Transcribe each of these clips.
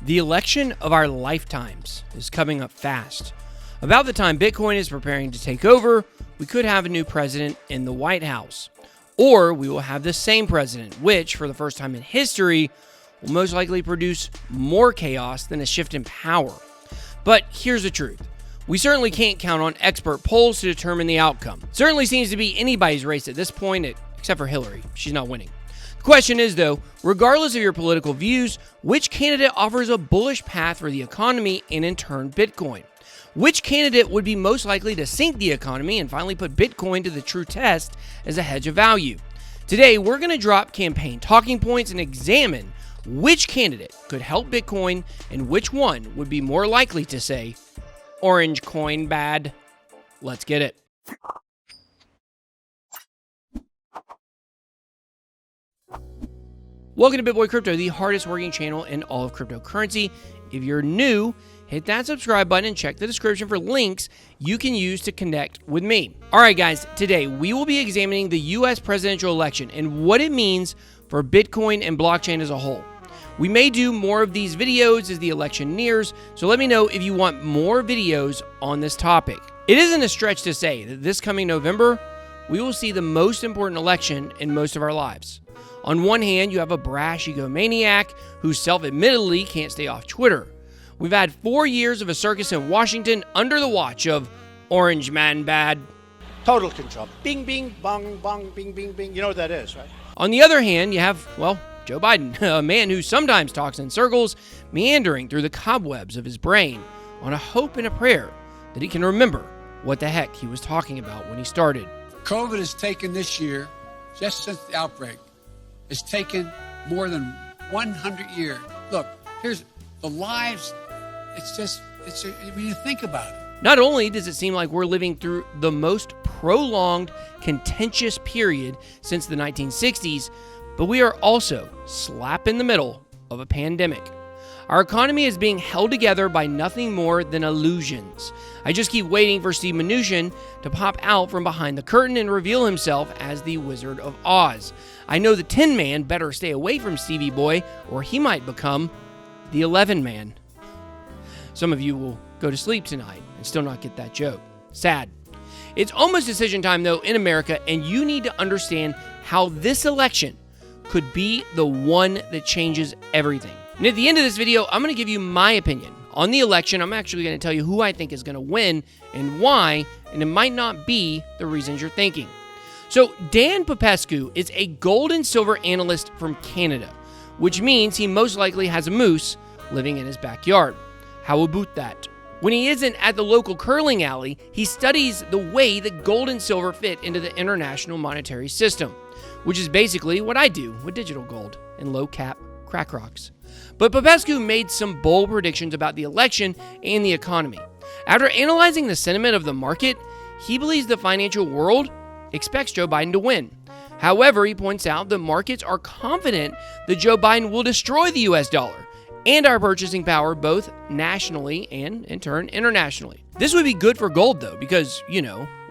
The election of our lifetimes is coming up fast. About the time Bitcoin is preparing to take over, we could have a new president in the White House. Or we will have the same president, which, for the first time in history, will most likely produce more chaos than a shift in power. But here's the truth. We certainly can't count on expert polls to determine the outcome. It certainly seems to be anybody's race at this point, except for Hillary. She's not winning. The question is, though, regardless of your political views, which candidate offers a bullish path for the economy and, in turn, Bitcoin? Which candidate would be most likely to sink the economy and finally put Bitcoin to the true test as a hedge of value? Today, we're going to drop campaign talking points and examine which candidate could help Bitcoin and which one would be more likely to say, "Orange coin bad." Let's get it. Welcome to BitBoy Crypto, the hardest working channel in all of cryptocurrency. If you're new, hit that subscribe button and check the description for links you can use to connect with me. All right, guys, today we will be examining the U.S. presidential election and what it means for Bitcoin and blockchain as a whole. We may do more of these videos as the election nears, so let me know if you want more videos on this topic. It isn't a stretch to say that this coming November, we will see the most important election in most of our lives. On one hand, you have a brash egomaniac who self-admittedly can't stay off Twitter. We've had 4 years of a circus in Washington under the watch of Orange Man Bad. Total control. Bing, bing, bong, bong, bing, bing, bing. You know what that is, right? On the other hand, you have, Joe Biden, a man who sometimes talks in circles, meandering through the cobwebs of his brain on a hope and a prayer that he can remember what the heck he was talking about when he started. COVID has taken this year, just since the outbreak, it's taken more than 100 years. Look, here's the lives. When you think about it. Not only does it seem like we're living through the most prolonged, contentious period since the 1960s, but we are also slap in the middle of a pandemic. Our economy is being held together by nothing more than illusions. I just keep waiting for Steve Mnuchin to pop out from behind the curtain and reveal himself as the Wizard of Oz. I know the Tin Man better stay away from Stevie Boy, or he might become the 11 Man. Some of you will go to sleep tonight and still not get that joke. Sad. It's almost decision time, though, in America, and you need to understand how this election could be the one that changes everything. And at the end of this video, I'm going to give you my opinion on the election. I'm actually going to tell you who I think is going to win and why, and it might not be the reasons you're thinking. So Dan Popescu is a gold and silver analyst from Canada, which means he most likely has a moose living in his backyard. How about that? When he isn't at the local curling alley, he studies the way that gold and silver fit into the international monetary system, which is basically what I do with digital gold and low-cap crack rocks. But Popescu made some bold predictions about the election and the economy. After analyzing the sentiment of the market, he believes the financial world expects Joe Biden to win. However, he points out that markets are confident that Joe Biden will destroy the US dollar and our purchasing power both nationally and, in turn, internationally. This would be good for gold, though, because,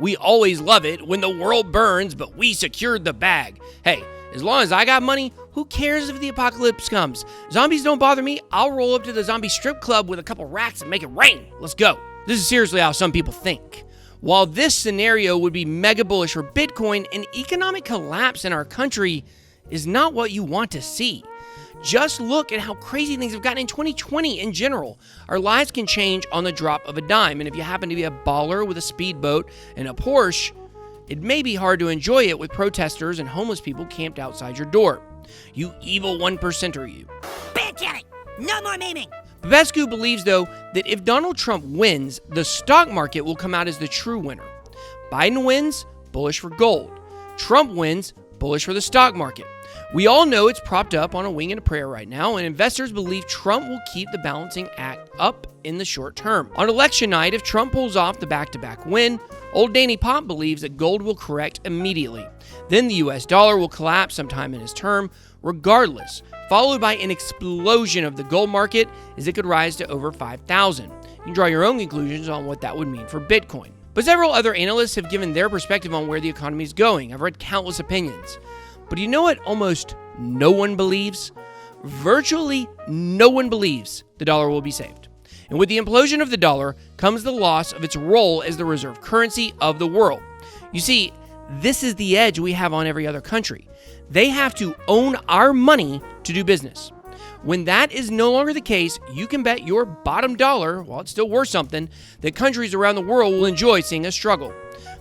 we always love it when the world burns, but we secured the bag. Hey, as long as I got money, who cares if the apocalypse comes? Zombies don't bother me. I'll roll up to the zombie strip club with a couple racks and make it rain. Let's go. This is seriously how some people think. While this scenario would be mega bullish for Bitcoin, an economic collapse in our country is not what you want to see. Just look at how crazy things have gotten in 2020 in general. Our lives can change on the drop of a dime, and if you happen to be a baller with a speedboat and a Porsche, it may be hard to enjoy it with protesters and homeless people camped outside your door. You evil 1%er, you. Bad Janet! No more memeing! Popescu believes, though, that if Donald Trump wins, the stock market will come out as the true winner. Biden wins, bullish for gold. Trump wins, bullish for the stock market. We all know it's propped up on a wing and a prayer right now, and investors believe Trump will keep the balancing act up in the short term. On election night, if Trump pulls off the back-to-back win, old Danny Pop believes that gold will correct immediately. Then the US dollar will collapse sometime in his term, regardless, followed by an explosion of the gold market as it could rise to over 5,000. You can draw your own conclusions on what that would mean for Bitcoin. But several other analysts have given their perspective on where the economy is going. I've read countless opinions. But you know what almost no one believes? virtually no one believes the dollar will be saved. And with the implosion of the dollar comes the loss of its role as the reserve currency of the world. You see, this is the edge we have on every other country. They have to own our money to do business. When that is no longer the case, you can bet your bottom dollar, while it's still worth something, that countries around the world will enjoy seeing us struggle.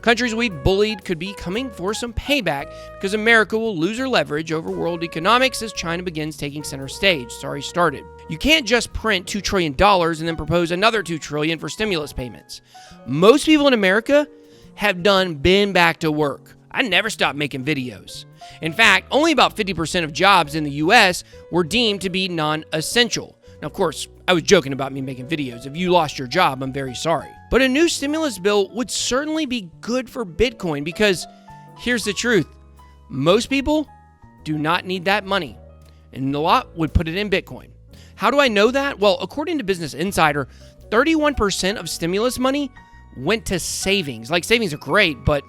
Countries we bullied could be coming for some payback because America will lose her leverage over world economics as China begins taking center stage. Sorry, started. You can't just print $2 trillion and then propose another $2 trillion for stimulus payments. Most people in America have been back to work. I never stopped making videos. In fact, only about 50% of jobs in the US were deemed to be non-essential. Now, of course, I was joking about me making videos. If you lost your job, I'm very sorry. But a new stimulus bill would certainly be good for Bitcoin because here's the truth. Most people do not need that money, and a lot would put it in Bitcoin. How do I know that? Well, according to Business Insider, 31% of stimulus money went to savings. Like, savings are great, but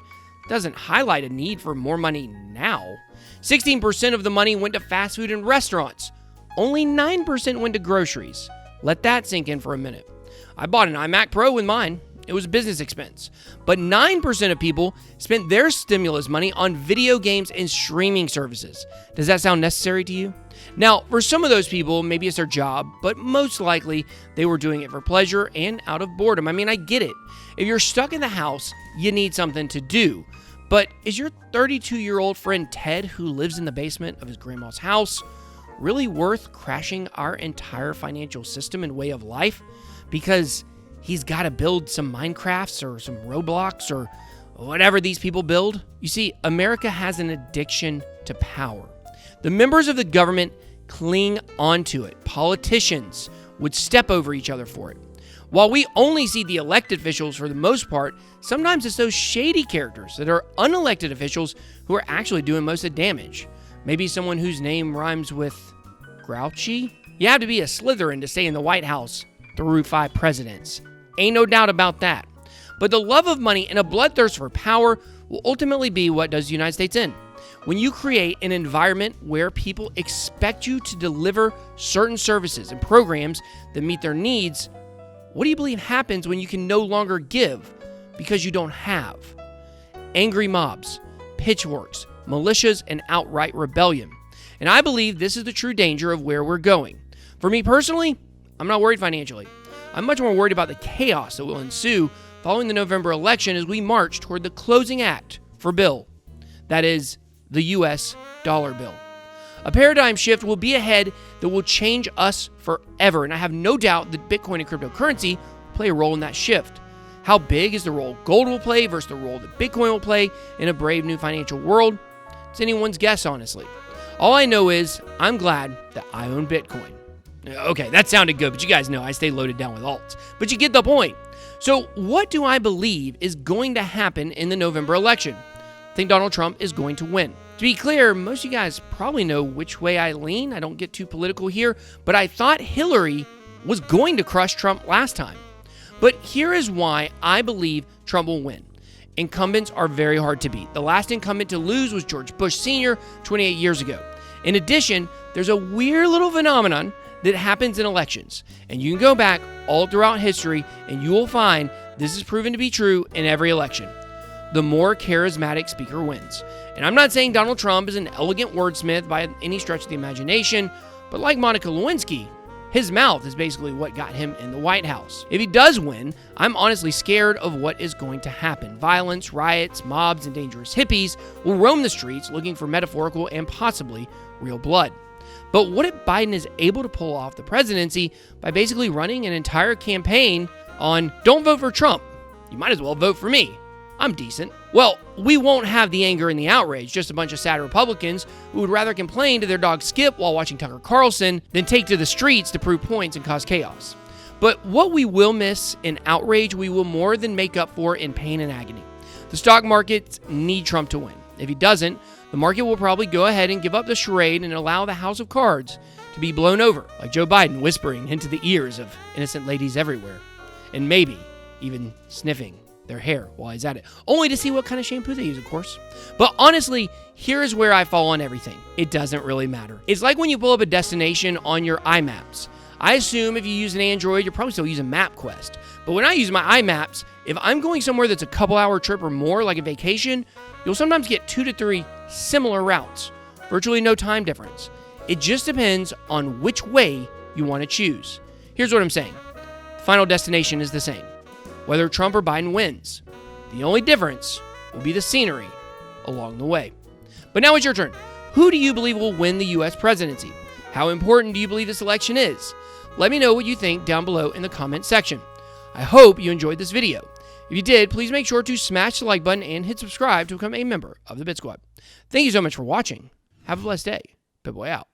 doesn't highlight a need for more money now. 16% of the money went to fast food and restaurants. Only 9% went to groceries. Let that sink in for a minute. I bought an iMac Pro with mine. It was a business expense. But 9% of people spent their stimulus money on video games and streaming services. Does that sound necessary to you? Now, for some of those people, maybe it's their job, but most likely they were doing it for pleasure and out of boredom. I mean, I get it. If you're stuck in the house, you need something to do. But is your 32-year-old friend Ted, who lives in the basement of his grandma's house, really worth crashing our entire financial system and way of life because he's got to build some Minecrafts or some Roblox or whatever these people build? You see, America has an addiction to power. The members of the government cling onto it. Politicians would step over each other for it. While we only see the elected officials for the most part, sometimes it's those shady characters that are unelected officials who are actually doing most of the damage. Maybe someone whose name rhymes with grouchy? You have to be a Slytherin to stay in the White House through 5 presidents. Ain't no doubt about that. But the love of money and a bloodthirst for power will ultimately be what does the United States in. When you create an environment where people expect you to deliver certain services and programs that meet their needs, what do you believe happens when you can no longer give because you don't have? Angry mobs, pitchforks, militias, and outright rebellion. And I believe this is the true danger of where we're going. For me personally, I'm not worried financially. I'm much more worried about the chaos that will ensue following the November election as we march toward the closing act for bill. That is, the U.S. dollar bill. A paradigm shift will be ahead that will change us forever, and I have no doubt that Bitcoin and cryptocurrency play a role in that shift. How big is the role gold will play versus the role that Bitcoin will play in a brave new financial world? It's anyone's guess, honestly. All I know is I'm glad that I own Bitcoin. Okay, that sounded good, but you guys know I stay loaded down with alts. But you get the point. So what do I believe is going to happen in the November election? I think Donald Trump is going to win. To be clear, most of you guys probably know which way I lean. I don't get too political here, but I thought Hillary was going to crush Trump last time. But here is why I believe Trump will win. Incumbents are very hard to beat. The last incumbent to lose was George Bush Sr. 28 years ago. In addition, there's a weird little phenomenon that happens in elections. And you can go back all throughout history and you will find this is proven to be true in every election. The more charismatic speaker wins. And I'm not saying Donald Trump is an elegant wordsmith by any stretch of the imagination, but like Monica Lewinsky, his mouth is basically what got him in the White House. If he does win, I'm honestly scared of what is going to happen. Violence, riots, mobs, and dangerous hippies will roam the streets looking for metaphorical and possibly real blood. But what if Biden is able to pull off the presidency by basically running an entire campaign on don't vote for Trump, you might as well vote for me. I'm decent. Well, we won't have the anger and the outrage, just a bunch of sad Republicans who would rather complain to their dog Skip while watching Tucker Carlson than take to the streets to prove points and cause chaos. But what we will miss in outrage, we will more than make up for in pain and agony. The stock markets need Trump to win. If he doesn't, the market will probably go ahead and give up the charade and allow the house of cards to be blown over, like Joe Biden whispering into the ears of innocent ladies everywhere, and maybe even sniffing their hair while he's at it. Only to see what kind of shampoo they use, of course. But honestly, here is where I fall on everything. It doesn't really matter. It's like when you pull up a destination on your iMaps. I assume if you use an Android, you're probably still using MapQuest. But when I use my iMaps, if I'm going somewhere that's a couple hour trip or more, like a vacation, you'll sometimes get 2 to 3 similar routes. Virtually no time difference. It just depends on which way you want to choose. Here's what I'm saying. The final destination is the same, whether Trump or Biden wins. The only difference will be the scenery along the way. But now it's your turn. Who do you believe will win the U.S. presidency? How important do you believe this election is? Let me know what you think down below in the comment section. I hope you enjoyed this video. If you did, please make sure to smash the like button and hit subscribe to become a member of the Bit Squad. Thank you so much for watching. Have a blessed day. BitBoy out.